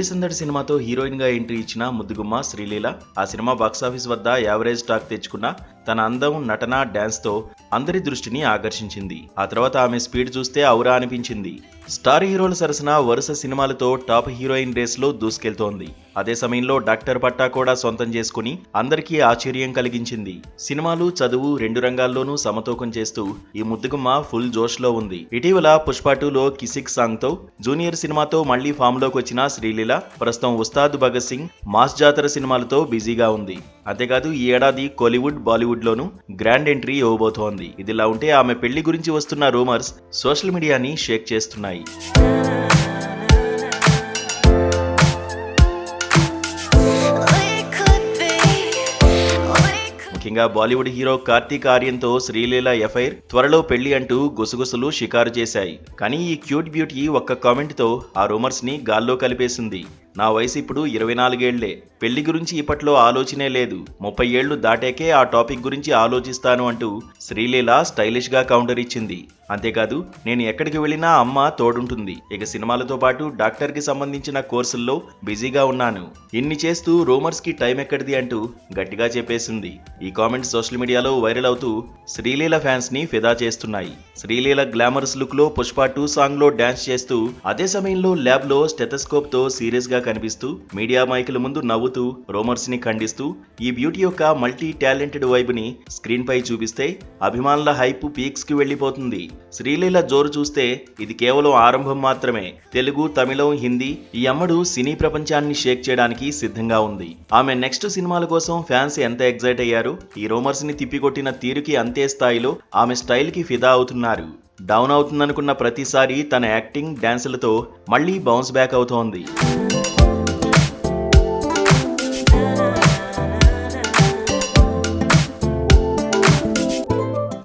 పెళ్లి సందడి సినిమాతో హీరోయిన్ గా ఎంట్రీ ఇచ్చిన ముద్దుగుమ్మ శ్రీలీల ఆ సినిమా బాక్సాఫీస్ వద్ద యావరేజ్ టాక్ తెచ్చుకున్న తన అందం, నటన, డాన్స్ తో అందరి దృష్టిని ఆకర్షించింది. ఆ తర్వాత ఆమె స్పీడ్ చూస్తే ఔరా అనిపించింది. స్టార్ హీరోల సరసన వరుస సినిమాలతో టాప్ హీరోయిన్ రేస్ లో దూసుకెళ్తోంది. అదే సమయంలో డాక్టర్ పట్టా కూడా సొంతం చేసుకుని అందరికీ ఆశ్చర్యం కలిగించింది. సినిమాలు, చదువు రెండు రంగాల్లోనూ సమతూకం చేస్తూ ఈ ముద్దుగుమ్మ ఫుల్ జోష్ లో ఉంది. ఇటీవల పుష్ప 2లో కిసిక్ సాంగ్ తో జూనియర్ సినిమాతో మళ్లీ ఫామ్ లోకి వచ్చిన శ్రీలీల ప్రస్తుతం ఉస్తాద్ భగత్ సింగ్, మాస్ జాతర సినిమాలతో బిజీగా ఉంది. అంతేకాదు ఈ ఏడాది కోలీవుడ్, బాలీవుడ్ లోనూ గ్రాండ్ ఎంట్రీ ఇవ్వబోతోంది. ఇదిలా ఉంటే ఆమె పెళ్లి గురించి వస్తున్న రూమర్స్ సోషల్ మీడియాని షేక్ చేస్తున్నాయి. ముఖ్యంగా బాలీవుడ్ హీరో కార్తీక్ ఆర్యన్తో శ్రీలీల ఎఫైర్, త్వరలో పెళ్లి అంటూ గుసగుసలు షికారు చేశాయి. కానీ ఈ క్యూట్ బ్యూటీ ఒక్క కామెంట్ తో ఆ రూమర్స్ ని గాల్లో కలిపేసింది. నా వయసు ఇప్పుడు 24 ఏళ్లే, పెళ్లి గురించి ఇప్పట్లో ఆలోచనే లేదు, 30 ఏళ్లు దాటాకే ఆ టాపిక్ గురించి ఆలోచిస్తాను అంటూ శ్రీలీల స్టైలిష్ గా కౌంటర్ ఇచ్చింది. అంతేకాదు, నేను ఎక్కడికి వెళ్ళినా అమ్మ తోడుంటుంది, ఇక సినిమాలతో పాటు డాక్టర్ కి సంబంధించిన కోర్సుల్లో బిజీగా ఉన్నాను, ఇన్ని చేస్తూ రూమర్స్ కి టైం ఎక్కడిది అంటూ గట్టిగా చెప్పేసింది. ఈ కామెంట్స్ సోషల్ మీడియాలో వైరల్ అవుతూ శ్రీలీల ఫ్యాన్స్ ని ఫిదా చేస్తున్నాయి. శ్రీలీల గ్లామరస్ లుక్ లో పుష్ప 2 సాంగ్ లో డాన్స్ చేస్తూ అదే సమయంలో ల్యాబ్ లో స్టెథోస్కోప్ తో సీరియస్ గా కనిపిస్తూ మీడియా మైకుల ముందు నవ్వుతూ రూమర్స్ ని ఖండిస్తూ ఈ బ్యూటీ యొక్క మల్టీ టాలెంటెడ్ వైబ్ ని స్క్రీన్ పై చూపిస్తే అభిమానుల హైప్ పీక్స్ కి వెళ్లిపోతుంది. శ్రీలీల జోరు చూస్తే ఇది కేవలం ఆరంభం మాత్రమే. తెలుగు, తమిళం, హిందీ ఈ అమ్మడు సినీ ప్రపంచాన్ని షేక్ చేయడానికి సిద్ధంగా ఉంది. ఆమె నెక్స్ట్ సినిమాల కోసం ఫ్యాన్స్ ఎంత ఎగ్జైట్ అయ్యారో ఈ రూమర్స్ ని తిప్పికొట్టిన తీరుకి అంతే స్థాయిలో ఆమె స్టైల్ కి ఫిదా అవుతున్నారు. డౌన్ అవుతుందనుకున్న ప్రతిసారి తన యాక్టింగ్, డాన్సులతో మళ్లీ బౌన్స్ బ్యాక్ అవుతోంది.